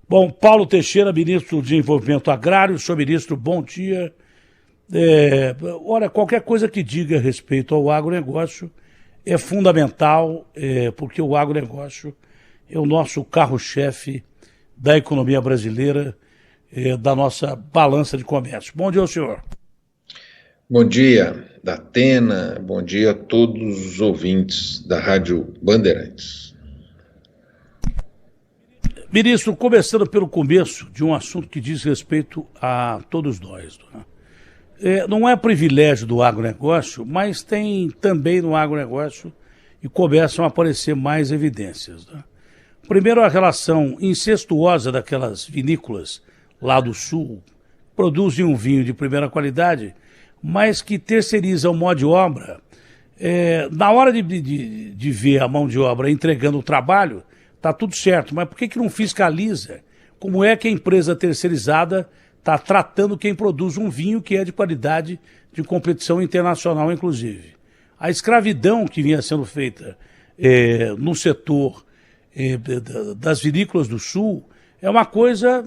Bom, Paulo Teixeira, ministro de Desenvolvimento Agrário, senhor ministro, bom dia. Olha, qualquer coisa que diga respeito ao agronegócio é fundamental, porque o agronegócio é o nosso carro-chefe da economia brasileira, da nossa balança de comércio. Bom dia ao senhor. Bom dia, Datena, bom dia a todos os ouvintes da Rádio Bandeirantes. Ministro, começando pelo começo de um assunto que diz respeito a todos nós. Não é privilégio do agronegócio, mas tem também no agronegócio e começam a aparecer mais evidências. Primeiro, a relação incestuosa daquelas vinícolas lá do sul, produzem um vinho de primeira qualidade, mas que terceirizam mão de obra. Na hora de ver a mão de obra entregando o trabalho, está tudo certo, mas por que não fiscaliza como é que a empresa terceirizada está tratando quem produz um vinho que é de qualidade de competição internacional, inclusive? A escravidão que vinha sendo feita no setor das vinícolas do Sul é uma coisa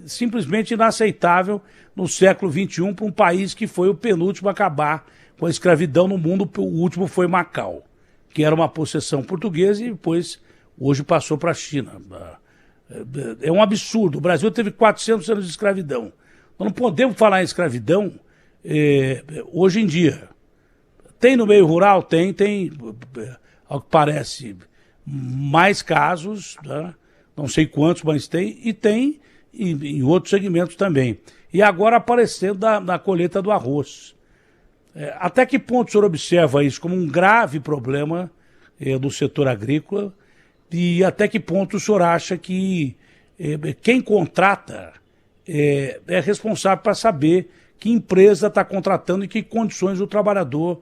simplesmente inaceitável no século XXI para um país que foi o penúltimo a acabar com a escravidão no mundo. O último foi Macau, que era uma possessão portuguesa e depois hoje passou para a China. É um absurdo. O Brasil teve 400 anos de escravidão. Nós não podemos falar em escravidão hoje em dia. Tem no meio rural? Tem, ao que parece, mais casos, né? Não sei quantos, mas tem, e tem em outros segmentos também. E agora aparecendo na colheita do arroz. Até que ponto o senhor observa isso como um grave problema do setor agrícola? E até que ponto o senhor acha que quem contrata é responsável para saber que empresa está contratando e que condições o trabalhador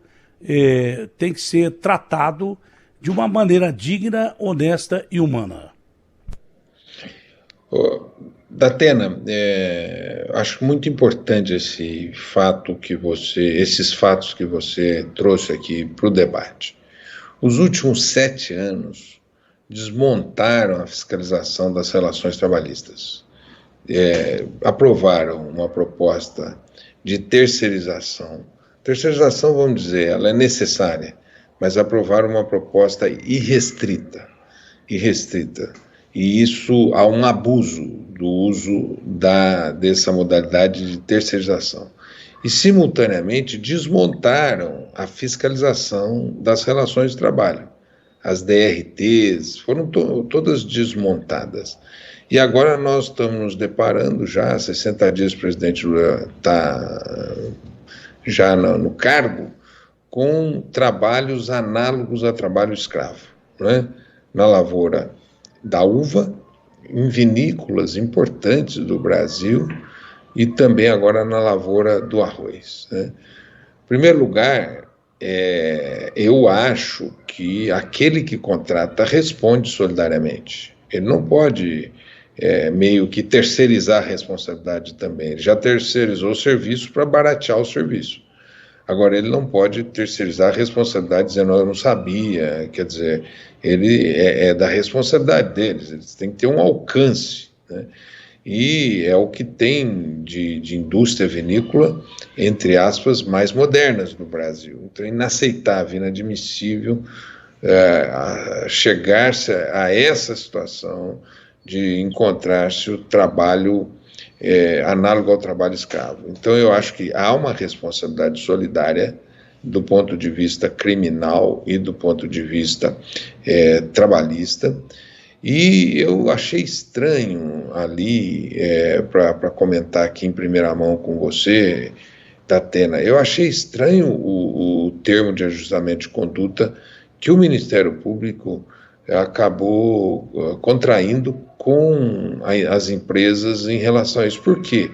tem que ser tratado de uma maneira digna, honesta e humana? Datena, acho muito importante esses fatos que você trouxe aqui para o debate. Os últimos 7 anos desmontaram a fiscalização das relações trabalhistas. Aprovaram uma proposta de terceirização. Terceirização, vamos dizer, ela é necessária, mas aprovaram uma proposta irrestrita. E isso há um abuso do uso dessa modalidade de terceirização. E, simultaneamente, desmontaram a fiscalização das relações de trabalho. As DRTs foram todas desmontadas. E agora nós estamos nos deparando, já há 60 dias o presidente Lula está já no cargo, com trabalhos análogos a trabalho escravo, né? Na lavoura da uva, em vinícolas importantes do Brasil e também agora na lavoura do arroz, né? Em primeiro lugar, eu acho que aquele que contrata responde solidariamente. Ele não pode meio que terceirizar a responsabilidade também. Ele já terceirizou o serviço para baratear o serviço. Agora, ele não pode terceirizar a responsabilidade dizendo, eu não sabia, quer dizer, ele é da responsabilidade deles, eles têm que ter um alcance, né? E é o que tem de indústria vinícola, entre aspas, mais modernas no Brasil. Então é inaceitável, inadmissível chegar-se a essa situação de encontrar-se o trabalho análogo ao trabalho escravo. Então eu acho que há uma responsabilidade solidária do ponto de vista criminal e do ponto de vista trabalhista. E eu achei estranho ali, para comentar aqui em primeira mão com você, Datena, eu achei estranho o termo de ajustamento de conduta que o Ministério Público acabou contraindo com as empresas em relação a isso. Por quê?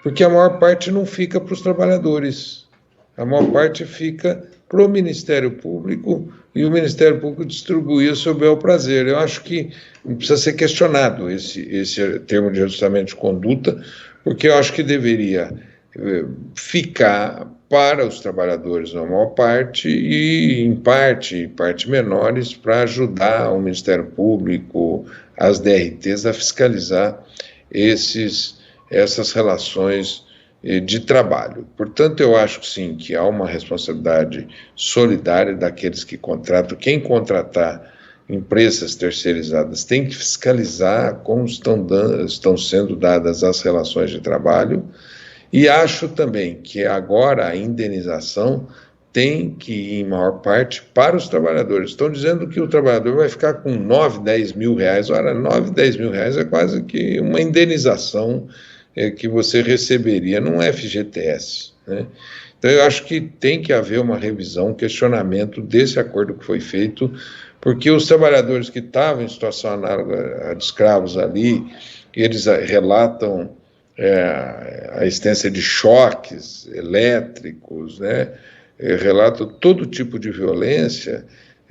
Porque a maior parte não fica para os trabalhadores, a maior parte fica para o Ministério Público e o Ministério Público distribuir o seu bel prazer. Eu acho que precisa ser questionado esse termo de ajustamento de conduta, porque eu acho que deveria ficar para os trabalhadores na maior parte e, em parte menores, para ajudar o Ministério Público, as DRTs, a fiscalizar essas relações de trabalho. Portanto, eu acho que sim, que há uma responsabilidade solidária daqueles que contratam. Quem contratar empresas terceirizadas tem que fiscalizar como estão sendo dadas as relações de trabalho, e acho também que agora a indenização tem que ir, em maior parte, para os trabalhadores. Estão dizendo que o trabalhador vai ficar com 9, 10 mil reais. Ora, 9, 10 mil reais é quase que uma indenização que você receberia num FGTS, né? Então, eu acho que tem que haver uma revisão, um questionamento desse acordo que foi feito, porque os trabalhadores que estavam em situação análoga a de escravos ali, eles relatam a existência de choques elétricos, né? Relatam todo tipo de violência.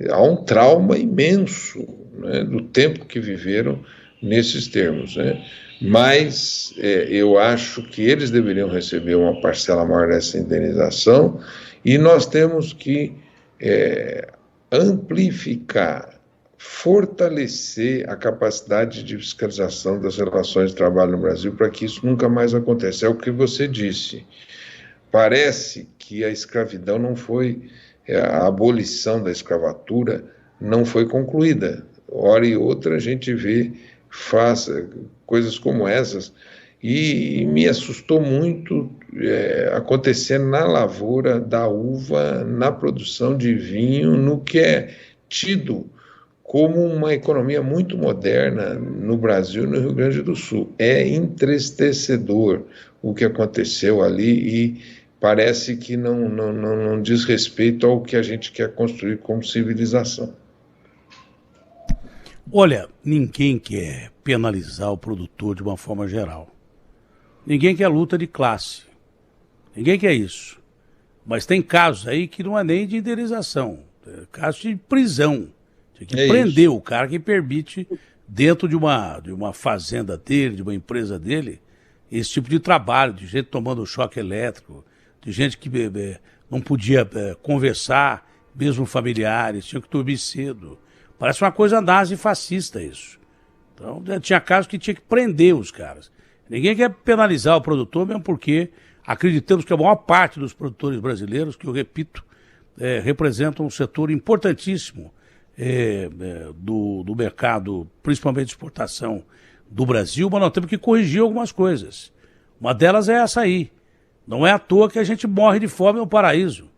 Há um trauma imenso, né, do tempo que viveram nesses termos, né? Mas eu acho que eles deveriam receber uma parcela maior dessa indenização, e nós temos que amplificar, fortalecer a capacidade de fiscalização das relações de trabalho no Brasil para que isso nunca mais aconteça. É o que você disse. Parece que a escravidão não foi, a abolição da escravatura não foi concluída. Hora e outra a gente vê coisas como essas, e me assustou muito acontecendo na lavoura da uva, na produção de vinho, no que é tido como uma economia muito moderna no Brasil e no Rio Grande do Sul. É entristecedor o que aconteceu ali, e parece que não diz respeito ao que a gente quer construir como civilização. Olha, ninguém quer penalizar o produtor de uma forma geral. Ninguém quer luta de classe. Ninguém quer isso. Mas tem casos aí que não é nem de indenização. É casos de prisão. Tem que prender o cara que permite, dentro de uma fazenda dele, de uma empresa dele, esse tipo de trabalho, de gente tomando choque elétrico, de gente que não podia conversar, mesmo familiares, tinha que dormir cedo. Parece uma coisa nazi-fascista isso. Então, tinha casos que tinha que prender os caras. Ninguém quer penalizar o produtor, mesmo porque acreditamos que a maior parte dos produtores brasileiros, que eu repito, representam um setor importantíssimo do mercado, principalmente de exportação do Brasil, mas nós temos que corrigir algumas coisas. Uma delas é essa aí. Não é à toa que a gente morre de fome no paraíso.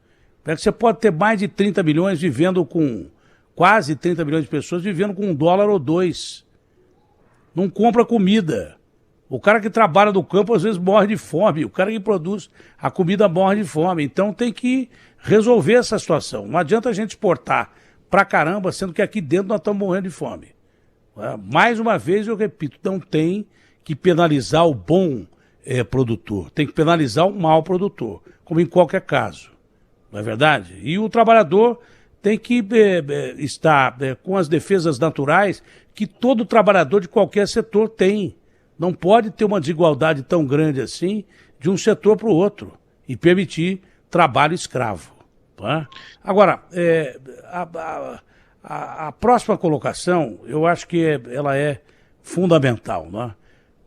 Você pode ter mais de 30 milhões vivendo com... Quase 30 milhões de pessoas vivendo com $1 ou $2. Não compra comida. O cara que trabalha no campo às vezes morre de fome. O cara que produz a comida morre de fome. Então tem que resolver essa situação. Não adianta a gente exportar pra caramba, sendo que aqui dentro nós estamos morrendo de fome. Mais uma vez eu repito, não tem que penalizar o bom produtor. Tem que penalizar o mau produtor, como em qualquer caso. Não é verdade? E o trabalhador tem que estar com as defesas naturais que todo trabalhador de qualquer setor tem. Não pode ter uma desigualdade tão grande assim de um setor para o outro e permitir trabalho escravo. Tá? Agora, a próxima colocação, eu acho que ela é fundamental. Né?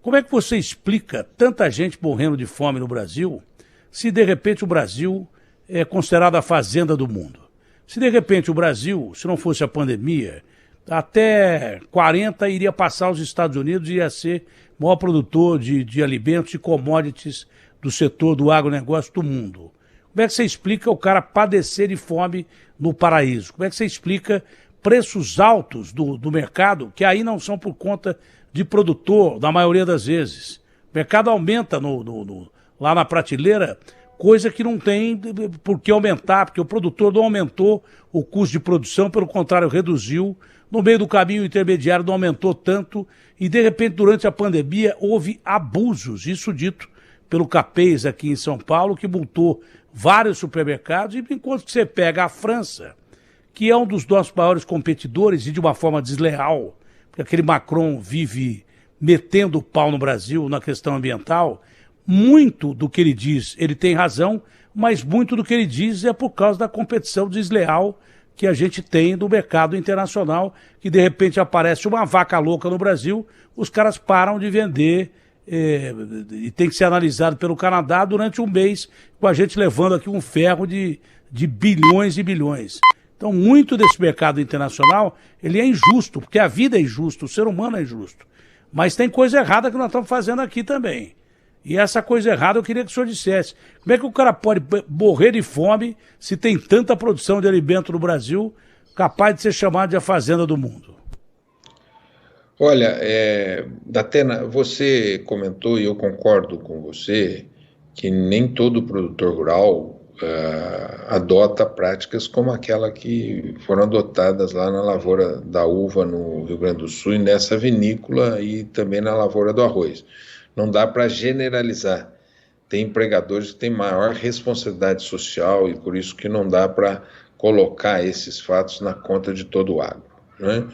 Como é que você explica tanta gente morrendo de fome no Brasil, se de repente o Brasil é considerado a fazenda do mundo? Se de repente o Brasil, se não fosse a pandemia, até 40 iria passar os Estados Unidos e ia ser o maior produtor de alimentos e commodities do setor do agronegócio do mundo. Como é que você explica o cara padecer de fome no paraíso? Como é que você explica preços altos do mercado, que aí não são por conta de produtor, na maioria das vezes? O mercado aumenta lá na prateleira, coisa que não tem por que aumentar, porque o produtor não aumentou o custo de produção, pelo contrário, reduziu. No meio do caminho intermediário não aumentou tanto e, de repente, durante a pandemia, houve abusos, isso dito pelo CAPES aqui em São Paulo, que multou vários supermercados, e enquanto que você pega a França, que é um dos nossos maiores competidores e de uma forma desleal, porque aquele Macron vive metendo o pau no Brasil na questão ambiental, muito do que ele diz, ele tem razão, mas muito do que ele diz é por causa da competição desleal que a gente tem do mercado internacional, que de repente aparece uma vaca louca no Brasil, os caras param de vender e tem que ser analisado pelo Canadá durante um mês, com a gente levando aqui um ferro de bilhões e bilhões. Então, muito desse mercado internacional, ele é injusto, porque a vida é injusta, o ser humano é injusto. Mas tem coisa errada que nós estamos fazendo aqui também. E essa coisa errada eu queria que o senhor dissesse. Como é que o cara pode morrer de fome se tem tanta produção de alimento no Brasil capaz de ser chamado de a fazenda do mundo? Olha, Datena, você comentou, e eu concordo com você, que nem todo produtor rural adota práticas como aquela que foram adotadas lá na lavoura da uva no Rio Grande do Sul e nessa vinícola e também na lavoura do arroz. Não dá para generalizar. Tem empregadores que têm maior responsabilidade social e por isso que não dá para colocar esses fatos na conta de todo o agro, né?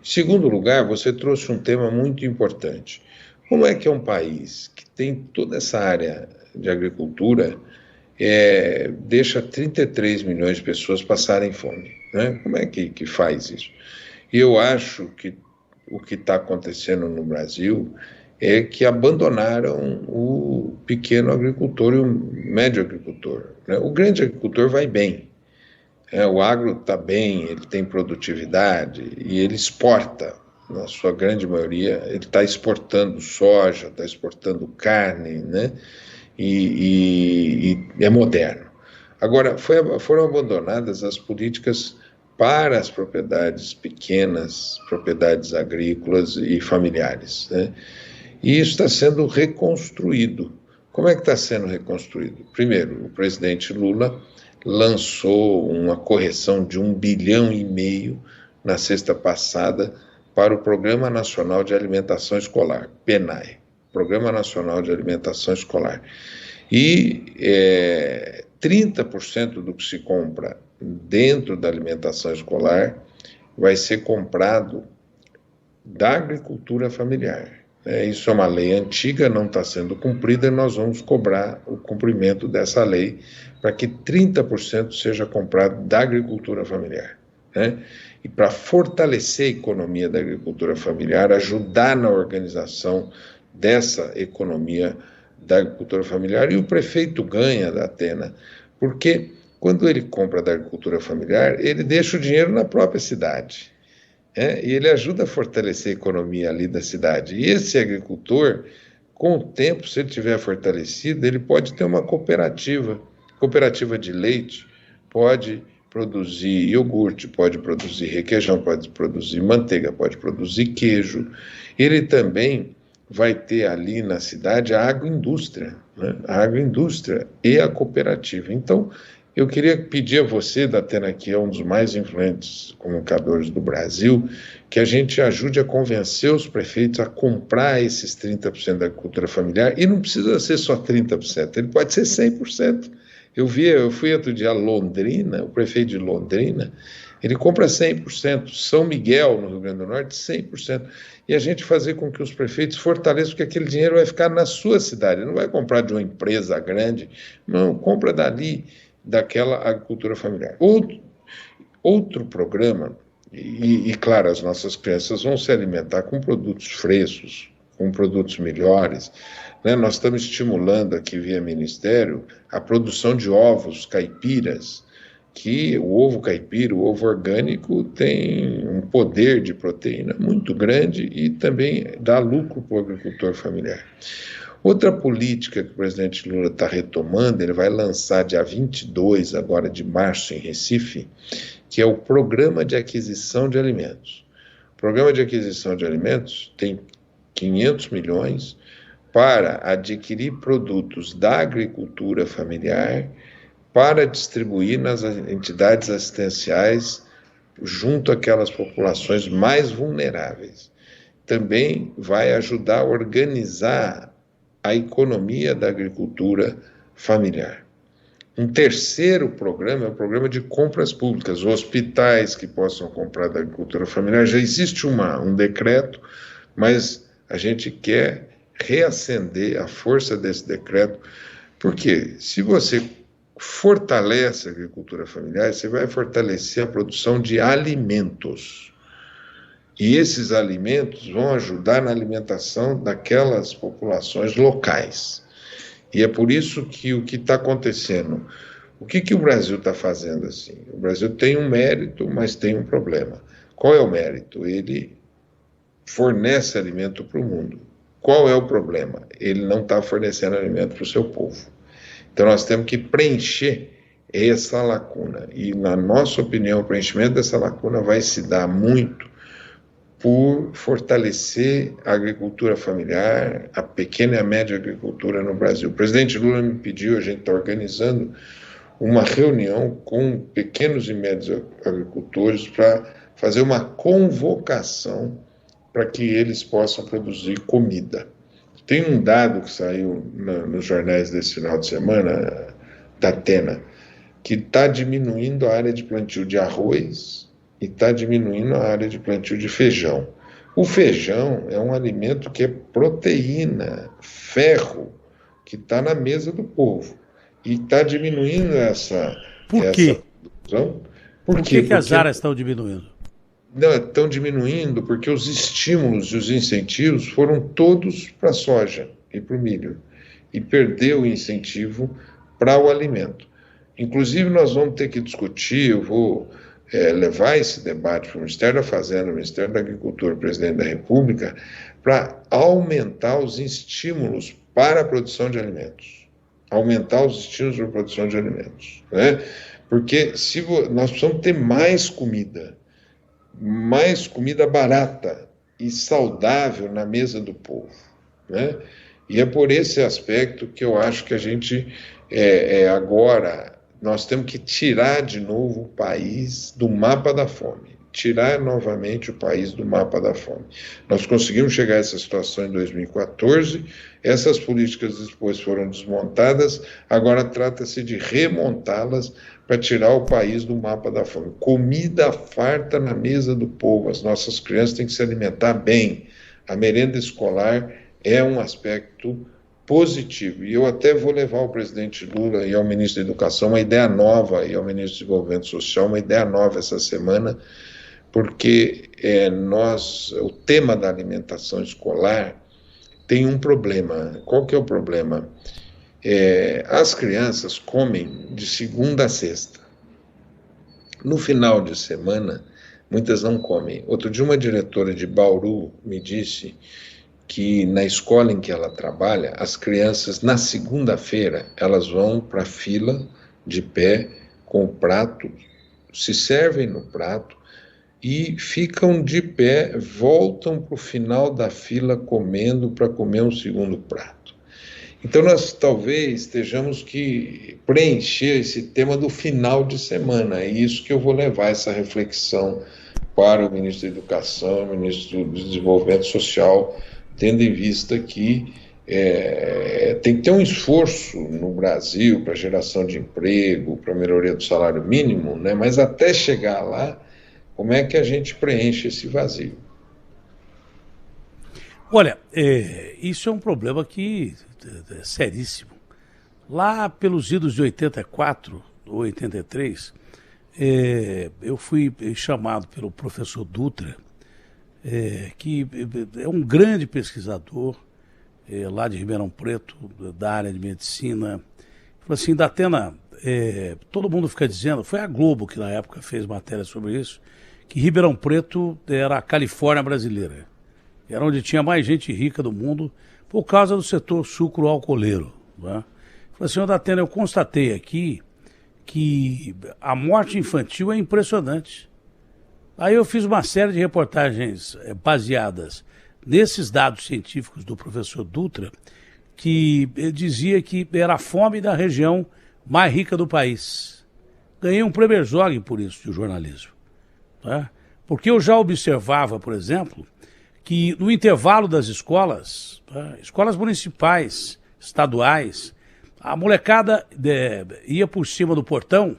Em segundo lugar, você trouxe um tema muito importante. Como é que é um país que tem toda essa área de agricultura deixa 33 milhões de pessoas passarem fome, né? Como é que faz isso? E eu acho que o que está acontecendo no Brasil é que abandonaram o pequeno agricultor e o médio agricultor, né? O grande agricultor vai bem, o agro está bem, ele tem produtividade e ele exporta, na sua grande maioria, ele está exportando soja, está exportando carne, né? E é moderno. Agora, foram abandonadas as políticas para as propriedades pequenas, propriedades agrícolas e familiares, né? E isso está sendo reconstruído. Como é que está sendo reconstruído? Primeiro, o presidente Lula lançou uma correção de 1,5 bilhão na sexta passada para o Programa Nacional de Alimentação Escolar, PNAE, Programa Nacional de Alimentação Escolar. E 30% do que se compra dentro da alimentação escolar vai ser comprado da agricultura familiar. Isso é uma lei antiga, não está sendo cumprida, e nós vamos cobrar o cumprimento dessa lei para que 30% seja comprado da agricultura familiar, né? E para fortalecer a economia da agricultura familiar, ajudar na organização dessa economia da agricultura familiar. E o prefeito ganha da Atena, porque quando ele compra da agricultura familiar, ele deixa o dinheiro na própria cidade, e ele ajuda a fortalecer a economia ali da cidade. E esse agricultor, com o tempo, se ele tiver fortalecido, ele pode ter uma cooperativa de leite, pode produzir iogurte, pode produzir requeijão, pode produzir manteiga, pode produzir queijo. Ele também vai ter ali na cidade a agroindústria, né? A agroindústria e a cooperativa. Então, eu queria pedir a você, Datena, que é um dos mais influentes comunicadores do Brasil, que a gente ajude a convencer os prefeitos a comprar esses 30% da agricultura familiar, e não precisa ser só 30%, ele pode ser 100%. Eu fui outro dia a Londrina, o prefeito de Londrina, ele compra 100%, São Miguel, no Rio Grande do Norte, 100%. E a gente fazer com que os prefeitos fortaleçam, porque aquele dinheiro vai ficar na sua cidade, não vai comprar de uma empresa grande, não, compra dali, daquela agricultura familiar. Outro programa, e claro, as nossas crianças vão se alimentar com produtos frescos, com produtos melhores, né? Nós estamos estimulando aqui via Ministério a produção de ovos caipiras, que o ovo caipira, o ovo orgânico, tem um poder de proteína muito grande e também dá lucro para o agricultor familiar. Outra política que o presidente Lula está retomando, ele vai lançar dia 22 agora de março em Recife, que é o Programa de Aquisição de Alimentos. O Programa de Aquisição de Alimentos tem 500 milhões para adquirir produtos da agricultura familiar para distribuir nas entidades assistenciais junto àquelas populações mais vulneráveis. Também vai ajudar a organizar a economia da agricultura familiar. Um terceiro programa é o programa de compras públicas, hospitais que possam comprar da agricultura familiar. Já existe um decreto, mas a gente quer reacender a força desse decreto, porque se você fortalece a agricultura familiar, você vai fortalecer a produção de alimentos. E esses alimentos vão ajudar na alimentação daquelas populações locais. E é por isso que o que está acontecendo, o que o Brasil está fazendo assim? O Brasil tem um mérito, mas tem um problema. Qual é o mérito? Ele fornece alimento para o mundo. Qual é o problema? Ele não está fornecendo alimento para o seu povo. Então nós temos que preencher essa lacuna. E, na nossa opinião, o preenchimento dessa lacuna vai se dar muito por fortalecer a agricultura familiar, a pequena e a média agricultura no Brasil. O presidente Lula me pediu, a gente está organizando uma reunião com pequenos e médios agricultores para fazer uma convocação para que eles possam produzir comida. Tem um dado que saiu nos jornais desse final de semana, da Atena, que está diminuindo a área de plantio de arroz e está diminuindo a área de plantio de feijão. O feijão é um alimento que é proteína, ferro, que está na mesa do povo. E está diminuindo essa... Por quê? Produção. Por que as áreas estão diminuindo? Não, estão diminuindo porque os estímulos e os incentivos foram todos para a soja e para o milho. E perdeu o incentivo para o alimento. Inclusive, nós vamos ter que discutir, eu vou levar esse debate para o Ministério da Fazenda, o Ministério da Agricultura, o Presidente da República, para aumentar os estímulos para a produção de alimentos. Aumentar os estímulos para a produção de alimentos. Né? Porque nós precisamos ter mais comida barata e saudável na mesa do povo. Né? E é por esse aspecto que eu acho que a gente, agora, nós temos que tirar de novo o país do mapa da fome. Tirar novamente o país do mapa da fome. Nós conseguimos chegar a essa situação em 2014, essas políticas depois foram desmontadas, agora trata-se de remontá-las para tirar o país do mapa da fome. Comida farta na mesa do povo, as nossas crianças têm que se alimentar bem. A merenda escolar é um aspecto positivo. E eu até vou levar ao presidente Lula e ao ministro da Educação uma ideia nova, e ao ministro do Desenvolvimento Social uma ideia nova essa semana, porque o tema da alimentação escolar tem um problema. Qual que é o problema? As crianças comem de segunda a sexta. No final de semana, muitas não comem. Outro dia, uma diretora de Bauru me disse que na escola em que ela trabalha, as crianças, na segunda-feira, elas vão para a fila de pé com o prato, se servem no prato e ficam de pé, voltam para o final da fila comendo para comer um segundo prato. Então nós talvez estejamos que preencher esse tema do final de semana, é isso que eu vou levar essa reflexão para o ministro da Educação, o ministro do Desenvolvimento Social, tendo em vista que tem que ter um esforço no Brasil para geração de emprego, para melhoria do salário mínimo, né? Mas até chegar lá, como é que a gente preenche esse vazio? Olha, isso é um problema que é seríssimo. Lá pelos idos de 84 ou 83, eu fui chamado pelo professor Dutra, que é um grande pesquisador lá de Ribeirão Preto, da área de medicina. Falou assim, Datena, todo mundo fica dizendo, foi a Globo que na época fez matéria sobre isso, que Ribeirão Preto era a Califórnia brasileira. Era onde tinha mais gente rica do mundo por causa do setor sucro-alcooleiro. Né? Falei assim, Datena, eu constatei aqui que a morte infantil é impressionante. Aí eu fiz uma série de reportagens baseadas nesses dados científicos do professor Dutra, que dizia que era a fome da região mais rica do país. Ganhei um prêmio Herzog por isso, de jornalismo. Tá? Porque eu já observava, por exemplo, que no intervalo das escolas, tá? Escolas municipais, estaduais, a molecada ia por cima do portão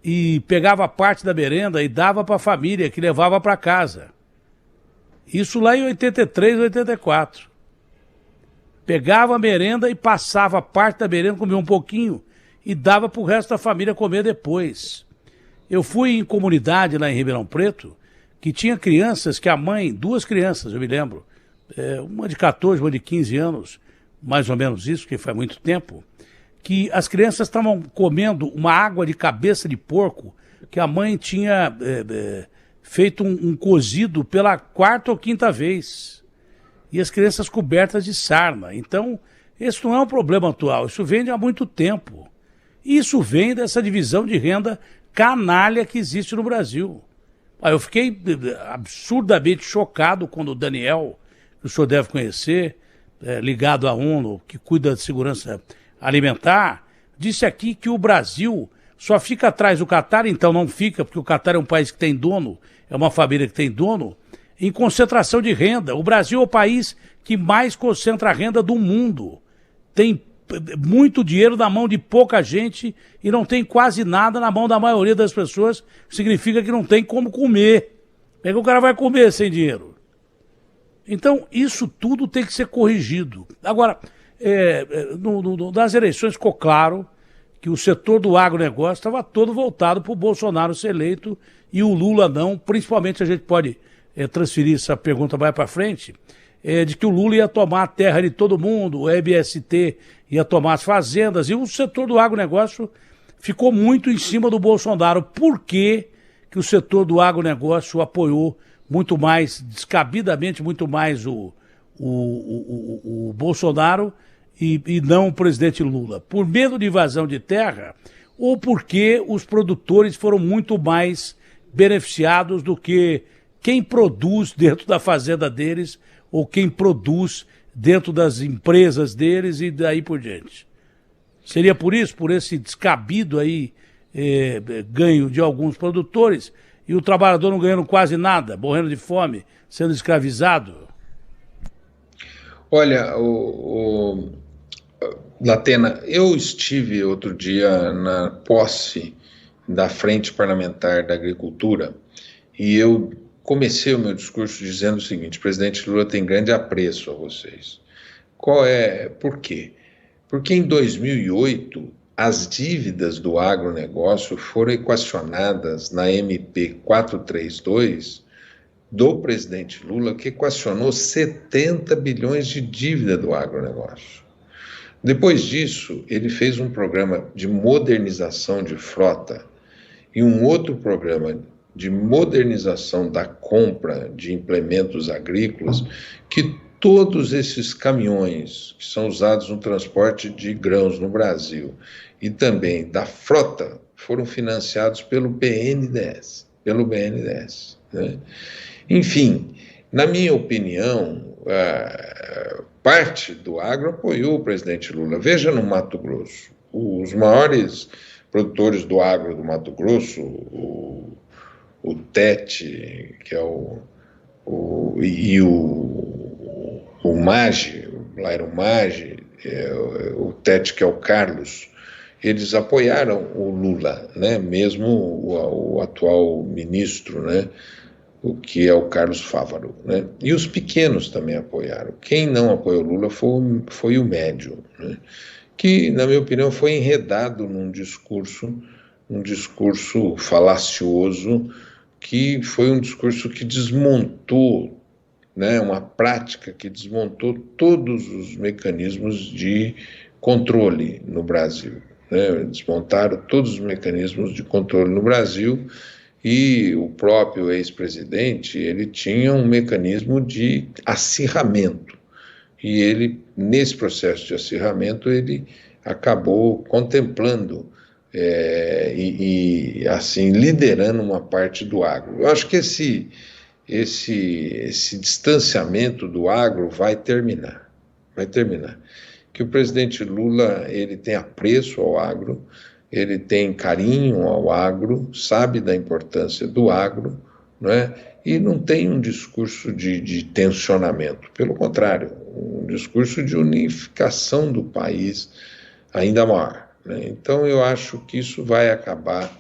e pegava parte da merenda e dava para a família, que levava para casa. Isso lá em 83, 84. pegava a merenda e passava parte da merenda, comia um pouquinho e dava para o resto da família comer depois. Eu fui em comunidade lá em Ribeirão Preto, que tinha crianças que a mãe, 2 crianças, eu me lembro, uma de 14, uma de 15 anos, mais ou menos isso, que faz muito tempo, que as crianças estavam comendo uma água de cabeça de porco que a mãe tinha feito um cozido pela 4ª ou 5ª vez. E as crianças cobertas de sarna. Então, esse não é um problema atual, isso vem de há muito tempo. Isso vem dessa divisão de renda canalha que existe no Brasil. Eu fiquei absurdamente chocado quando o Daniel, que o senhor deve conhecer, ligado à ONU, que cuida de segurança alimentar, disse aqui que o Brasil só fica atrás do Catar, então não fica, porque o Catar é um país que tem dono, é uma família que tem dono, em concentração de renda. O Brasil é o país que mais concentra a renda do mundo. Tem muito dinheiro na mão de pouca gente e não tem quase nada na mão da maioria das pessoas, significa que não tem como comer. Como é que o cara vai comer sem dinheiro? Então, isso tudo tem que ser corrigido. Agora, nas eleições ficou claro que o setor do agronegócio estava todo voltado para o Bolsonaro ser eleito e o Lula não. Principalmente a gente pode transferir essa pergunta mais para frente, de que o Lula ia tomar a terra de todo mundo, o MST ia tomar as fazendas, e o setor do agronegócio ficou muito em cima do Bolsonaro. Por que o setor do agronegócio apoiou muito mais, descabidamente muito mais o Bolsonaro e não o presidente Lula? Por medo de invasão de terra ou porque os produtores foram muito mais beneficiados do que quem produz dentro da fazenda deles ou quem produz dentro das empresas deles e daí por diante? Seria por isso, por esse descabido aí, ganho de alguns produtores e o trabalhador não ganhando quase nada, morrendo de fome, sendo escravizado? Olha, Latena, eu estive outro dia na posse da Frente Parlamentar da Agricultura e eu comecei o meu discurso dizendo o seguinte: presidente Lula tem grande apreço a vocês. Por quê? Porque em 2008 as dívidas do agronegócio foram equacionadas na MP 432 do presidente Lula, que equacionou 70 bilhões de dívida do agronegócio. Depois disso, ele fez um programa de modernização de frota e um outro programa de modernização da compra de implementos agrícolas, que todos esses caminhões que são usados no transporte de grãos no Brasil e também da frota foram financiados pelo BNDES, né? Enfim, na minha opinião, parte do agro apoiou o presidente Lula. Veja no Mato Grosso, os maiores produtores do agro do Mato Grosso, o TET, que é o MAGE, lá era o MAGE, o TET, que é o Carlos, eles apoiaram o Lula, né? Mesmo o atual ministro, né? O que é o Carlos Fávaro, né? E os pequenos também apoiaram. Quem não apoiou o Lula foi o médio, né? Que, na minha opinião, foi enredado num discurso falacioso, que foi um discurso que desmontou, né, uma prática que desmontou todos os mecanismos de controle no Brasil, né? Desmontaram todos os mecanismos de controle no Brasil e o próprio ex-presidente, ele tinha um mecanismo de acirramento e ele, nesse processo de acirramento, ele acabou contemplando e assim, liderando uma parte do agro. Eu acho que esse distanciamento do agro vai terminar. Que o presidente Lula, ele tem apreço ao agro, ele tem carinho ao agro, sabe da importância do agro, não é? E não tem um discurso de tensionamento, pelo contrário, um discurso de unificação do país ainda maior, né? Então eu acho que isso vai acabar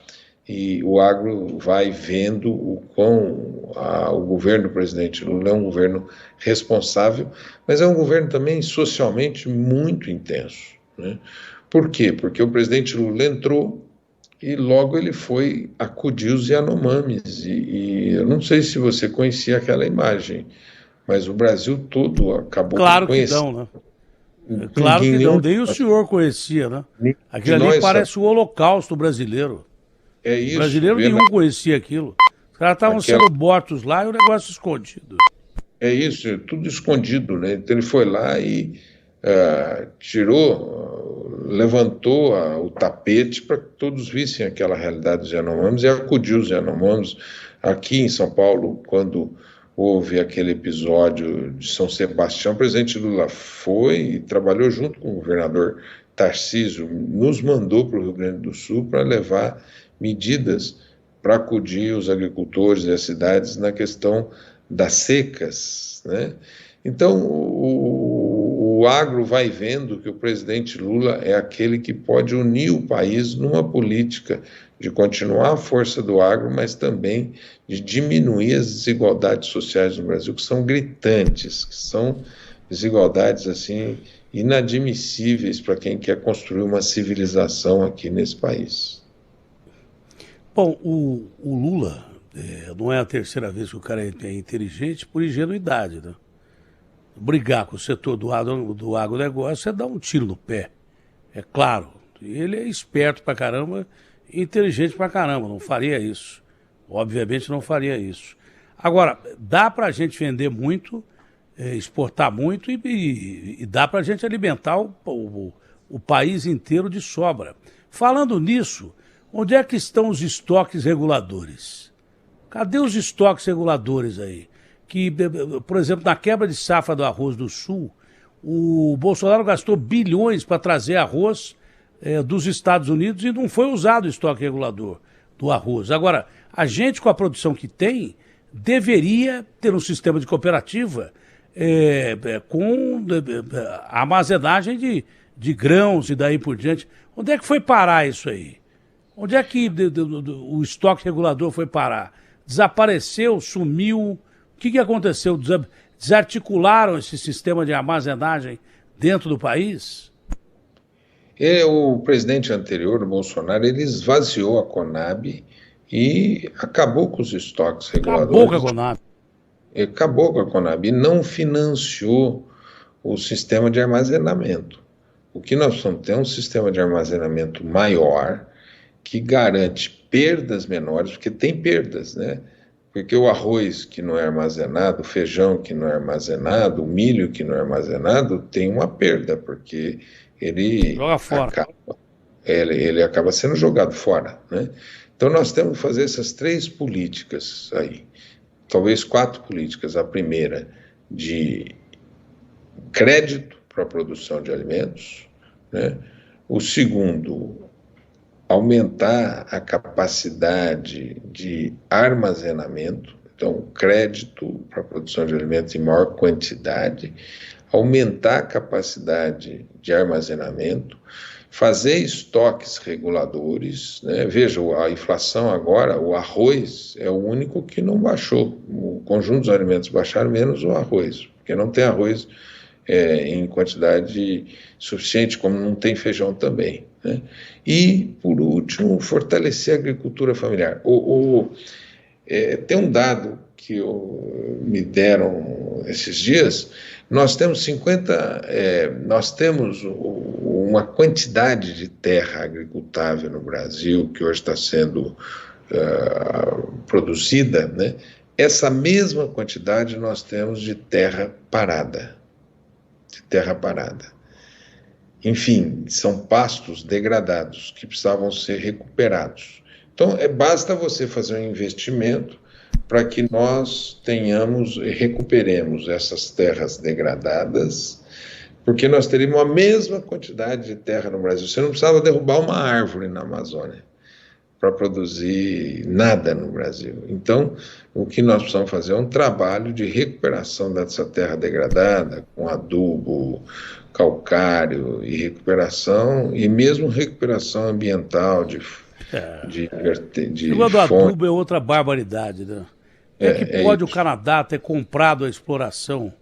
e o agro vai vendo o quão o governo do presidente Lula é um governo responsável, mas é um governo também socialmente muito intenso, né? Por quê? Porque o presidente Lula entrou e logo ele foi acudir os Yanomamis, e eu não sei se você conhecia aquela imagem, mas o Brasil todo acabou por Claro que conhecer. não, né? Claro que não, nem o senhor conhecia, né? Aquilo ali parece o Holocausto brasileiro. É isso. Brasileiro nenhum conhecia aquilo. Os caras estavam sendo mortos lá e o negócio escondido. É isso, tudo escondido, né? Então ele foi lá e levantou o tapete para que todos vissem aquela realidade dos Yanomamis e acudiu os Yanomamis. Aqui em São Paulo, quando houve aquele episódio de São Sebastião, o presidente Lula foi e trabalhou junto com o governador Tarcísio, nos mandou para o Rio Grande do Sul para levar medidas para acudir os agricultores e as cidades na questão das secas, né? Então, o agro vai vendo que o presidente Lula é aquele que pode unir o país numa política de continuar a força do agro, mas também de diminuir as desigualdades sociais no Brasil, que são gritantes, que são desigualdades assim inadmissíveis para quem quer construir uma civilização aqui nesse país. Bom, o Lula não é a terceira vez que o cara é inteligente por ingenuidade, né? Brigar com o setor do agronegócio é dar um tiro no pé, é claro. Ele é esperto pra caramba e inteligente pra caramba, não faria isso. Obviamente não faria isso. Agora, dá pra gente vender muito, exportar muito e dá pra gente alimentar o país inteiro de sobra. Falando nisso, onde é que estão os estoques reguladores? Cadê os estoques reguladores aí? Que, por exemplo, na quebra de safra do arroz do Sul, o Bolsonaro gastou bilhões para trazer arroz dos Estados Unidos e não foi usado o estoque regulador do arroz. Agora, a gente, com a produção que tem, deveria ter um sistema de cooperativa com armazenagem de grãos e daí por diante. Onde é que foi parar isso aí? Onde é que o estoque regulador foi parar? Desapareceu, sumiu? O que aconteceu? Desarticularam esse sistema de armazenagem dentro do país? O presidente anterior, o Bolsonaro, ele esvaziou a Conab e acabou com os estoques reguladores. Acabou com a Conab. Acabou com a Conab e não financiou o sistema de armazenamento. O que nós precisamos ter é um sistema de armazenamento maior que garante perdas menores, porque tem perdas, né? Porque o arroz que não é armazenado, o feijão que não é armazenado, o milho que não é armazenado, tem uma perda, porque ele acaba sendo jogado fora, né? Então nós temos que fazer essas 3 políticas aí, talvez 4 políticas. A primeira, de crédito para a produção de alimentos, né? O segundo, aumentar a capacidade de armazenamento, então crédito para a produção de alimentos em maior quantidade, aumentar a capacidade de armazenamento, fazer estoques reguladores, né? Veja, a inflação agora, o arroz é o único que não baixou, o conjunto dos alimentos baixaram menos o arroz, porque não tem arroz em quantidade suficiente, como não tem feijão também, né? E, por último, fortalecer a agricultura familiar. Tem um dado que me deram esses dias. Nós temos uma quantidade de terra agricultável no Brasil que hoje está sendo produzida, né? Essa mesma quantidade nós temos de terra parada. Enfim, são pastos degradados que precisavam ser recuperados. Então, basta você fazer um investimento para que nós recuperemos essas terras degradadas, porque nós teríamos a mesma quantidade de terra no Brasil. Você não precisava derrubar uma árvore na Amazônia para produzir nada no Brasil. Então, o que nós precisamos fazer é um trabalho de recuperação dessa terra degradada, com adubo, calcário e recuperação, e mesmo recuperação ambiental, de de O negócio do fonte. adubo é outra barbaridade, né? É que pode o Canadá ter comprado a exploração,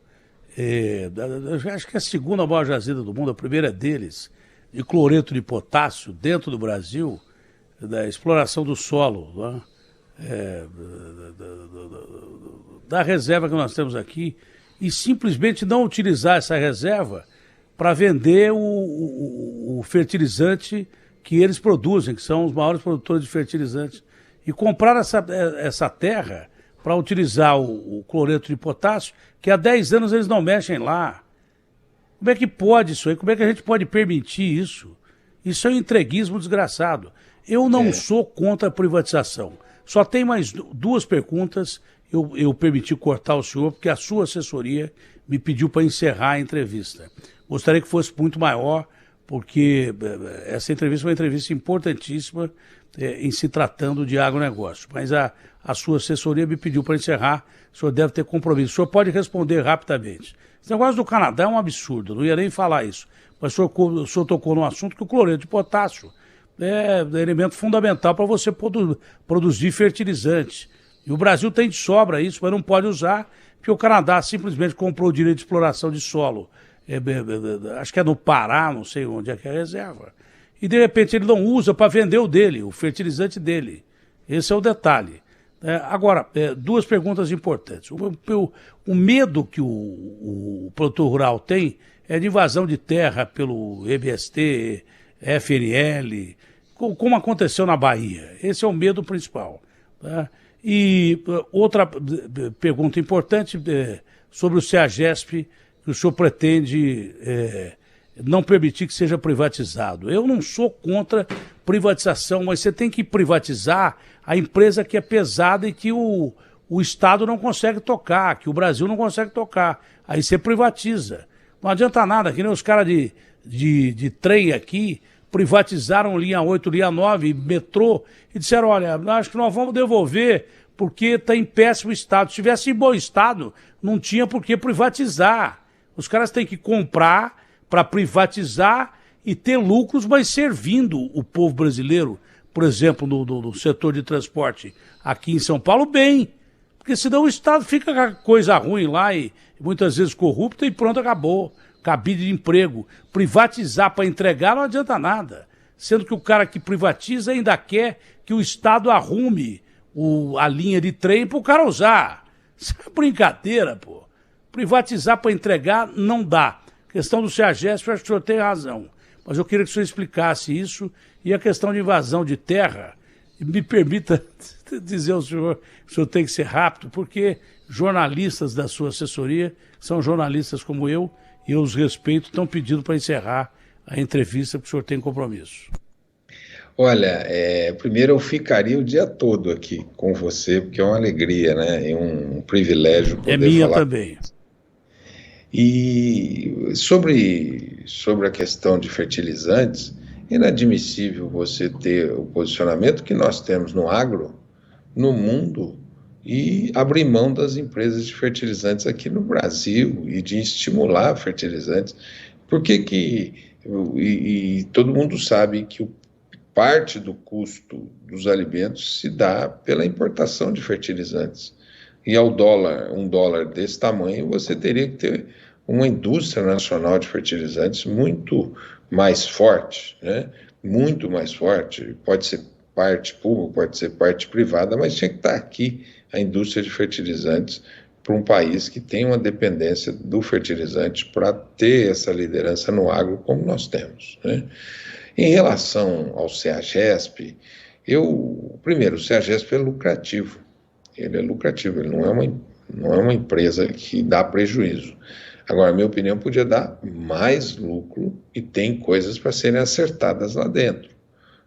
eu acho que é a segunda maior jazida do mundo, a primeira deles, de cloreto de potássio dentro do Brasil, da exploração do solo, né? Da reserva que nós temos aqui, e simplesmente não utilizar essa reserva para vender o fertilizante que eles produzem, que são os maiores produtores de fertilizantes, e comprar essa terra para utilizar o cloreto de potássio, que há 10 anos eles não mexem lá. Como é que pode isso aí? Como é que a gente pode permitir isso? Isso é um entreguismo desgraçado. Eu não sou contra a privatização. Só tem mais duas perguntas. Eu permiti cortar o senhor, porque a sua assessoria me pediu para encerrar a entrevista. Gostaria que fosse muito maior, porque essa entrevista é uma entrevista importantíssima em se tratando de agronegócio. Mas a sua assessoria me pediu para encerrar, o senhor deve ter compromisso. O senhor pode responder rapidamente. Esse negócio do Canadá é um absurdo, não ia nem falar isso. Mas o senhor tocou num assunto que o cloreto de potássio é elemento fundamental para você produzir fertilizantes. E o Brasil tem de sobra isso, mas não pode usar, porque o Canadá simplesmente comprou o direito de exploração de solo. Acho que é no Pará, não sei onde é que é a reserva. E de repente ele não usa para vender o dele, o fertilizante dele. Esse é o detalhe. Agora, duas perguntas importantes. O medo que o produtor rural tem é de invasão de terra pelo MST, FNL, como aconteceu na Bahia. Esse é o medo principal. Tá? E outra pergunta importante sobre o CEAGESP, que o senhor pretende não permitir que seja privatizado. Eu não sou contra privatização, mas você tem que privatizar a empresa que é pesada e que o Estado não consegue tocar, que o Brasil não consegue tocar. Aí você privatiza. Não adianta nada, que nem os caras de trem aqui privatizaram linha 8, linha 9, metrô, e disseram, olha, acho que nós vamos devolver porque está em péssimo estado. Se estivesse em bom estado, não tinha por que privatizar. Os caras têm que comprar para privatizar e ter lucros, mas servindo o povo brasileiro, por exemplo, no setor de transporte aqui em São Paulo, bem. Porque senão o Estado fica com coisa ruim lá e muitas vezes corrupta e pronto, acabou. Cabide de emprego. Privatizar para entregar não adianta nada. Sendo que o cara que privatiza ainda quer que o Estado arrume a linha de trem para o cara usar. Isso é brincadeira, pô. Privatizar para entregar não dá. A questão do CEAGESP, eu acho que o senhor tem razão. Mas eu queria que o senhor explicasse isso. E a questão de invasão de terra, me permita dizer ao senhor que o senhor tem que ser rápido, porque jornalistas da sua assessoria são jornalistas como eu, e eu os respeito, estão pedindo para encerrar a entrevista, porque o senhor tem compromisso. Olha, primeiro eu ficaria o dia todo aqui com você, porque é uma alegria, né? E um privilégio poder falar. É minha também. E sobre a questão de fertilizantes, é inadmissível você ter o posicionamento que nós temos no agro, no mundo, e abrir mão das empresas de fertilizantes aqui no Brasil e de estimular fertilizantes. E todo mundo sabe que parte do custo dos alimentos se dá pela importação de fertilizantes. E ao dólar, $1 desse tamanho, você teria que ter uma indústria nacional de fertilizantes muito mais forte, né? Muito mais forte. Pode ser parte pública, pode ser parte privada, mas tinha que estar aqui a indústria de fertilizantes para um país que tem uma dependência do fertilizante para ter essa liderança no agro como nós temos, né? Em relação ao CEAGESP, primeiro, o CEAGESP é lucrativo. Ele é lucrativo, ele não é uma empresa que dá prejuízo. Agora, a minha opinião, podia dar mais lucro e tem coisas para serem acertadas lá dentro,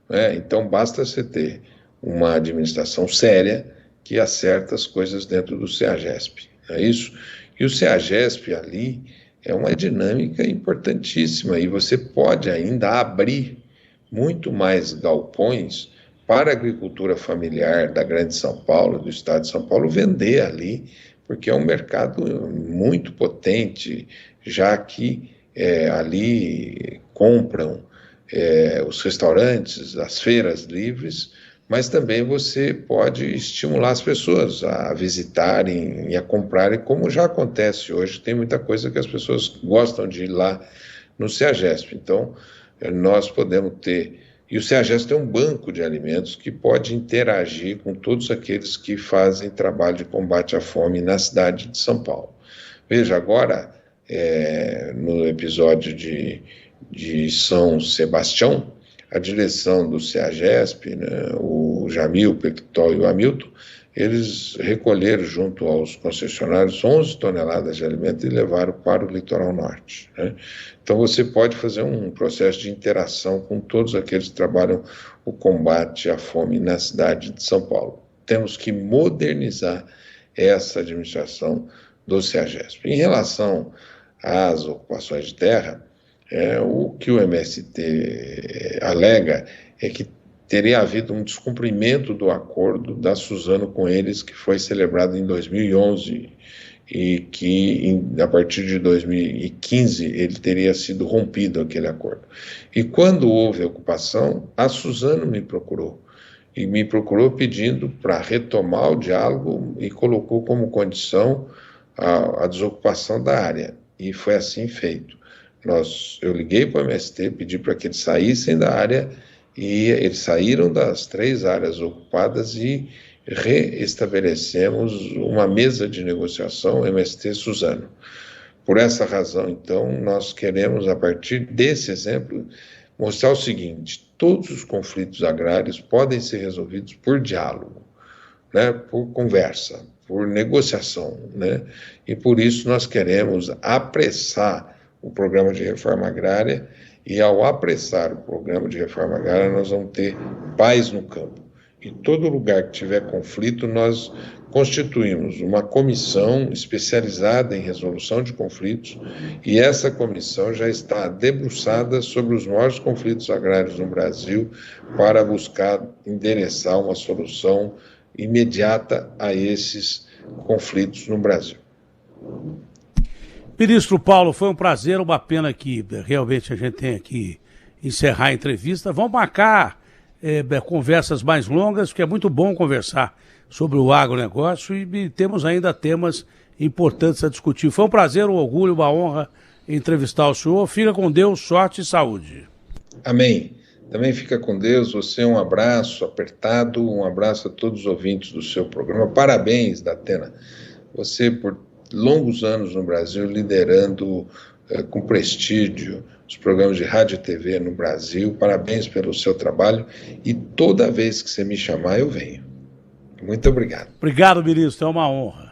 né? Então, basta você ter uma administração séria que acerta as coisas dentro do CEAGESP, não é isso? E o CEAGESP ali é uma dinâmica importantíssima e você pode ainda abrir muito mais galpões para a agricultura familiar da Grande São Paulo, do estado de São Paulo, vender ali, porque é um mercado muito potente, já que ali compram os restaurantes, as feiras livres, mas também você pode estimular as pessoas a visitarem e a comprarem, como já acontece hoje. Tem muita coisa que as pessoas gostam de ir lá no CEAGESP. Então, nós podemos ter... E o CEAGESP tem um banco de alimentos que pode interagir com todos aqueles que fazem trabalho de combate à fome na cidade de São Paulo. Veja, agora, no episódio de São Sebastião, a direção do CEAGESP, né, o Jamil, o Pectol e o Hamilton, eles recolheram junto aos concessionários 11 toneladas de alimento e levaram para o litoral norte, né? Então você pode fazer um processo de interação com todos aqueles que trabalham o combate à fome na cidade de São Paulo. Temos que modernizar essa administração do CEAGESP. Em relação às ocupações de terra, o que o MST alega é que teria havido um descumprimento do acordo da Suzano com eles, que foi celebrado em 2011, e que a partir de 2015 ele teria sido rompido aquele acordo. E quando houve a ocupação, a Suzano me procurou pedindo para retomar o diálogo e colocou como condição a desocupação da área, e foi assim feito. Eu liguei para o MST, pedi para que eles saíssem da área, e eles saíram das 3 áreas ocupadas e reestabelecemos uma mesa de negociação MST-Suzano. Por essa razão, então, nós queremos, a partir desse exemplo, mostrar o seguinte: todos os conflitos agrários podem ser resolvidos por diálogo, né, por conversa, por negociação, né, e por isso nós queremos apressar o programa de reforma agrária, e ao apressar o programa de reforma agrária, nós vamos ter paz no campo. Em todo lugar que tiver conflito, nós constituímos uma comissão especializada em resolução de conflitos, e essa comissão já está debruçada sobre os maiores conflitos agrários no Brasil para buscar endereçar uma solução imediata a esses conflitos no Brasil. Ministro Paulo, foi um prazer, uma pena que realmente a gente tenha que encerrar a entrevista. Vamos marcar conversas mais longas, porque é muito bom conversar sobre o agronegócio e temos ainda temas importantes a discutir. Foi um prazer, um orgulho, uma honra entrevistar o senhor. Fica com Deus, sorte e saúde. Amém. Também fica com Deus. Você, um abraço apertado, um abraço a todos os ouvintes do seu programa. Parabéns, Datena. Você, por longos anos no Brasil, liderando com prestígio os programas de rádio e TV no Brasil. Parabéns pelo seu trabalho, e toda vez que você me chamar, eu venho. Muito obrigado. Obrigado, ministro. É uma honra.